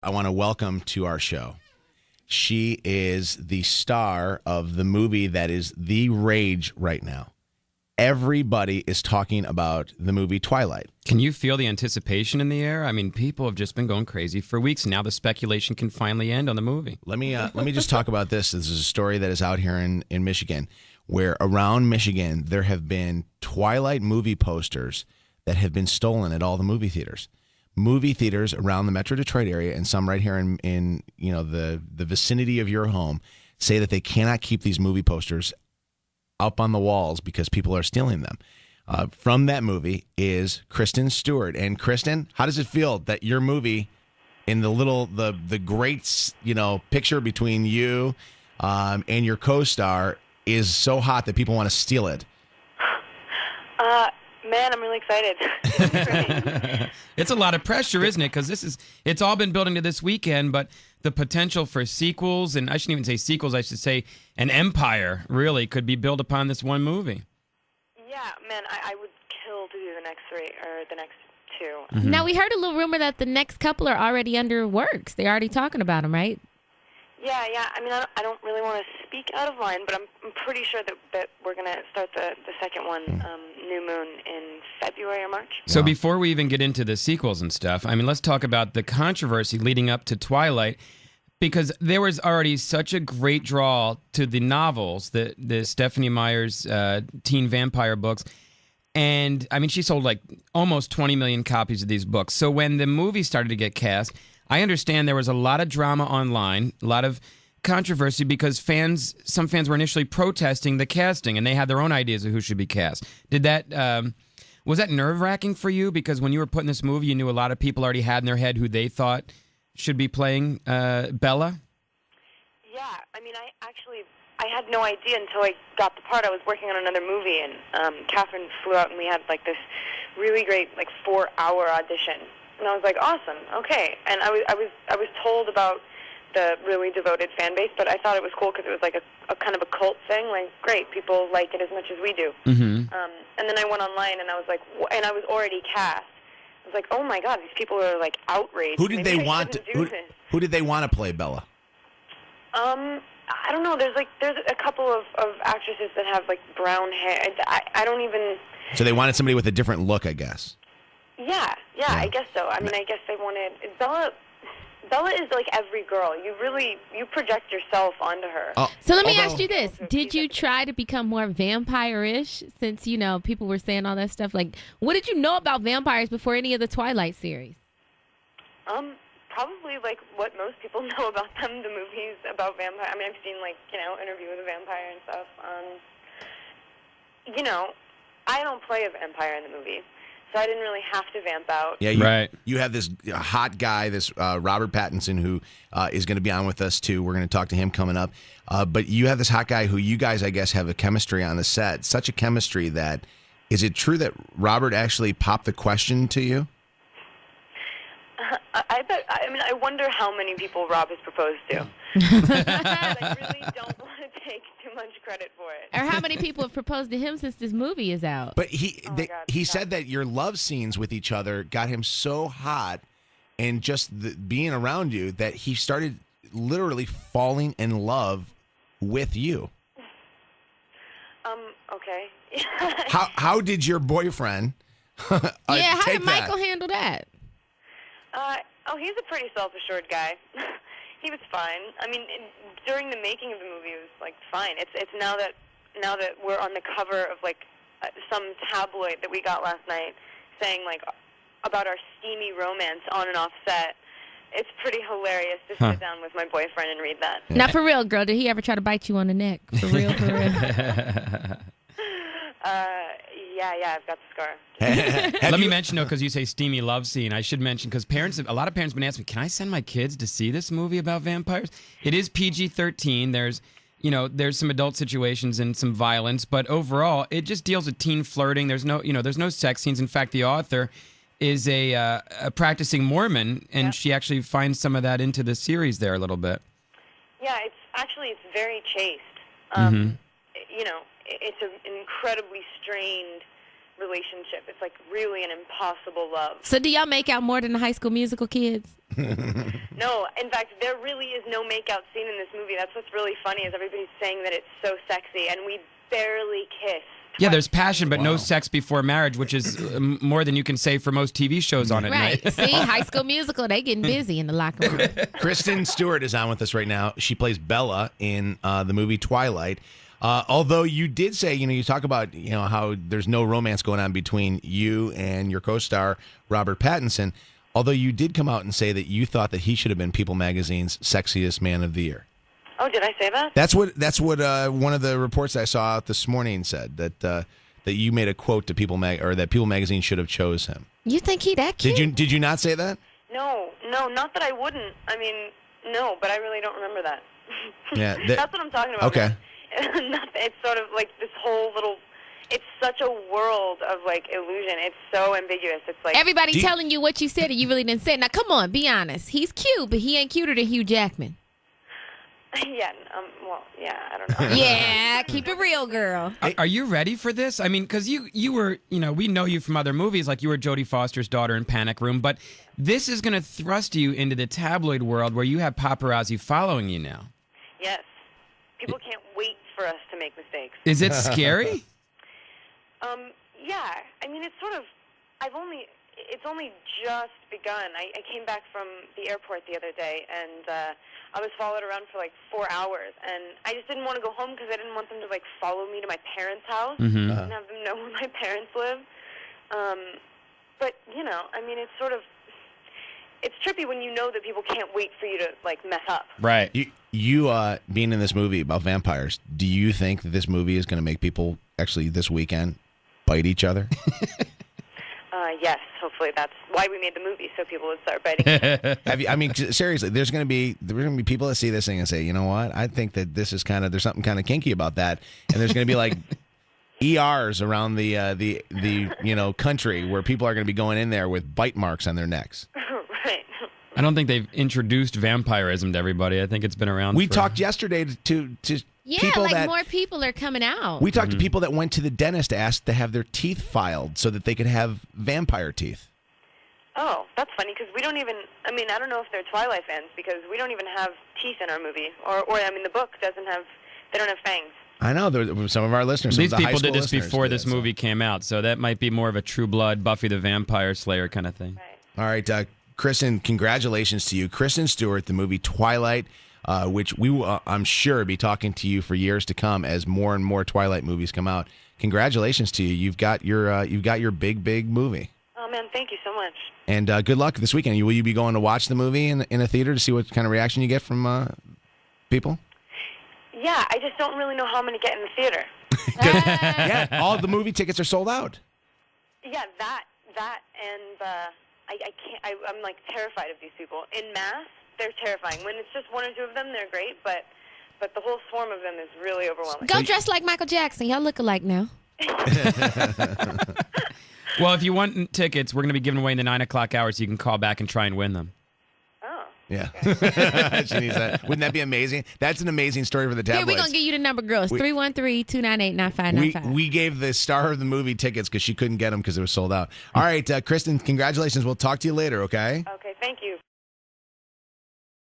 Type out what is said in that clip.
I want to welcome to our show. She is the star of the movie that is the rage right now. Everybody is talking about the movie Twilight. Can you feel the anticipation in the air? I mean, people have just been going crazy for weeks. Now the speculation can finally end on the movie. Let me just talk about this. This is a story that is out here in Michigan, where around Michigan there have been Twilight movie posters that have been stolen at all the movie theaters. Movie theaters around the Metro Detroit area and some right here in the vicinity of your home say that they cannot keep these movie posters up on the walls because people are stealing them. From that movie is Kristen Stewart. And Kristen, how does it feel that your movie in the great picture between you and your co-star is so hot that people want to steal it? Man, I'm really excited. It's a lot of pressure, isn't it? Because it's all been building to this weekend, but the potential for sequels, and I shouldn't even say sequels, I should say an empire, really, could be built upon this one movie. Yeah, man, I would kill to do the next three, or the next two. Mm-hmm. Now, we heard a little rumor that the next couple are already under works. They're already talking about them, right? Yeah. I mean, I don't really want to speak out of line, but I'm pretty sure that we're going to start the second one, New Moon, in February or March. So before we even get into the sequels and stuff, I mean, let's talk about the controversy leading up to Twilight, because there was already such a great draw to the novels, the Stephenie Meyer's teen vampire books. And, I mean, she sold like almost 20 million copies of these books. So when the movie started to get cast, I understand there was a lot of drama online, a lot of controversy because some fans were initially protesting the casting, and they had their own ideas of who should be cast. Was that nerve-wracking for you? Because when you were putting this movie, you knew a lot of people already had in their head who they thought should be playing Bella? Yeah, I mean, I had no idea until I got the part. I was working on another movie, and Catherine flew out, and we had like this really great 4-hour audition. And I was like, awesome, okay. And I was told about the really devoted fan base, but I thought it was cool because it was like a kind of a cult thing. Like, great, people like it as much as we do. Mm-hmm. And then I went online, and I was like, and I was already cast. I was like, oh my God, these people are like outraged. Who did Maybe they want? Who did they want to play Bella? I don't know. There's a couple of actresses that have like brown hair. I don't even. So they wanted somebody with a different look, I guess. Yeah, I guess so. I mean, I guess they wanted Bella. Bella is like every girl. You project yourself onto her. So let me ask you this: did you try to become more vampire-ish? Since people were saying all that stuff. Like, what did you know about vampires before any of the Twilight series? Probably like what most people know about them. The movies about vampire. I mean, I've seen Interview with a Vampire and stuff. I don't play a vampire in the movie. So I didn't really have to vamp out. Yeah, you have this hot guy, this Robert Pattinson, who is going to be on with us, too. We're going to talk to him coming up. But you have this hot guy who you guys, I guess, have a chemistry on the set. Such a chemistry that, is it true that Robert actually popped the question to you? I wonder how many people Rob has proposed to. I really don't want to take too much credit for it. Or how many people have proposed to him since this movie is out? But he said that your love scenes with each other got him so hot, and just being around you, that he started literally falling in love with you. Okay. How did your boyfriend? How did Michael that? handle that? He's a pretty self-assured guy. He was fine. I mean, during the making of the movie, it was like fine. It's now that we're on the cover of like some tabloid that we got last night, saying like about our steamy romance on and off set. It's pretty hilarious to sit down with my boyfriend and read that. Now, for real, girl, did he ever try to bite you on the neck? For real, for real. Yeah, I've got the scar. Let me mention, though, because you say steamy love scene, I should mention, because a lot of parents have been asking me, can I send my kids to see this movie about vampires? It is PG-13. There's some adult situations and some violence, but overall, it just deals with teen flirting. There's no sex scenes. In fact, the author is a practicing Mormon, and she actually finds some of that into the series there a little bit. Yeah, it's very chaste. It's an incredibly strained relationship. It's like really an impossible love. So do y'all make out more than the High School Musical kids? No, in fact, there really is no makeout scene in this movie. That's what's really funny is everybody's saying that it's so sexy, and we barely kiss. Yeah, there's passion, but no sex before marriage, which is more than you can say for most TV shows on it. Right. See, High School Musical, they getting busy in the locker room. Kristen Stewart is on with us right now. She plays Bella in the movie Twilight. Although you did say, you talk about, how there's no romance going on between you and your co-star, Robert Pattinson. Although you did come out and say that you thought that he should have been People Magazine's Sexiest Man of the Year. Oh, did I say that? That's what one of the reports I saw out this morning said, that you made a quote to that People Magazine should have chose him. You think he that cute? Did you not say that? No, not that I wouldn't. I mean, no, but I really don't remember that. Yeah, that's what I'm talking about. Okay. It's sort of like this whole little. It's such a world of illusion. It's so ambiguous. It's like everybody telling you what you said and you really didn't say it. Now, come on, be honest. He's cute, but he ain't cuter than Hugh Jackman. Yeah, I don't know. Yeah, keep it real, girl. Are you ready for this? I mean, because you were, we know you from other movies, like you were Jodie Foster's daughter in Panic Room, but this is going to thrust you into the tabloid world where you have paparazzi following you now. Yes. People can't wait for us to make mistakes. Is it scary? Yeah. I mean, it's only just begun. I came back from the airport the other day, and I was followed around for 4 hours, and I just didn't want to go home because I didn't want them to follow me to my parents' house and have them know where my parents live. But I mean, it's trippy when you know that people can't wait for you to mess up. Right. You being in this movie about vampires, do you think that this movie is going to make people actually this weekend bite each other? Yes, hopefully that's why we made the movie, so people would start biting. I mean, seriously, there's going to be people that see this thing and say, you know what? I think that this is there's something kind of kinky about that, and there's going to be ERs around the country where people are going to be going in there with bite marks on their necks. Right. I don't think they've introduced vampirism to everybody. I think it's been around. We talked yesterday to people more people are coming out. We talked to people that went to the dentist asked to have their teeth filed so that they could have vampire teeth. Oh, that's funny because we don't even. I mean, I don't know if they're Twilight fans because we don't even have teeth in our movie, or I mean, the book doesn't have. They don't have fangs. I know. Some of our listeners. These people did this before this movie came out, so that might be more of a True Blood, Buffy the Vampire Slayer kind of thing. Right. All right, Kristen, congratulations to you. Kristen Stewart, the movie Twilight, which we will, I'm sure, be talking to you for years to come as more and more Twilight movies come out. Congratulations to you. You've got your big movie. Oh, man, thank you so much. And good luck this weekend. Will you be going to watch the movie in a theater to see what kind of reaction you get from people? Yeah, I just don't really know how I'm going to get in the theater. Yeah, all the movie tickets are sold out. Yeah, that, and I can't. I'm terrified of these people in mass. They're terrifying. When it's just one or two of them, they're great, but the whole swarm of them is really overwhelming. Go dress like Michael Jackson. Y'all look alike now. Well, if you want tickets, we're going to be giving away in the 9 o'clock hour, so you can call back and try and win them. Oh. Yeah. She needs that. Wouldn't that be amazing? That's an amazing story for the tabloids. Here, we're going to give you the number, girls. 313-298-9595. We gave the star of the movie tickets because she couldn't get them because it was sold out. All right, Kristen, congratulations. We'll talk to you later, okay? Okay, thank you.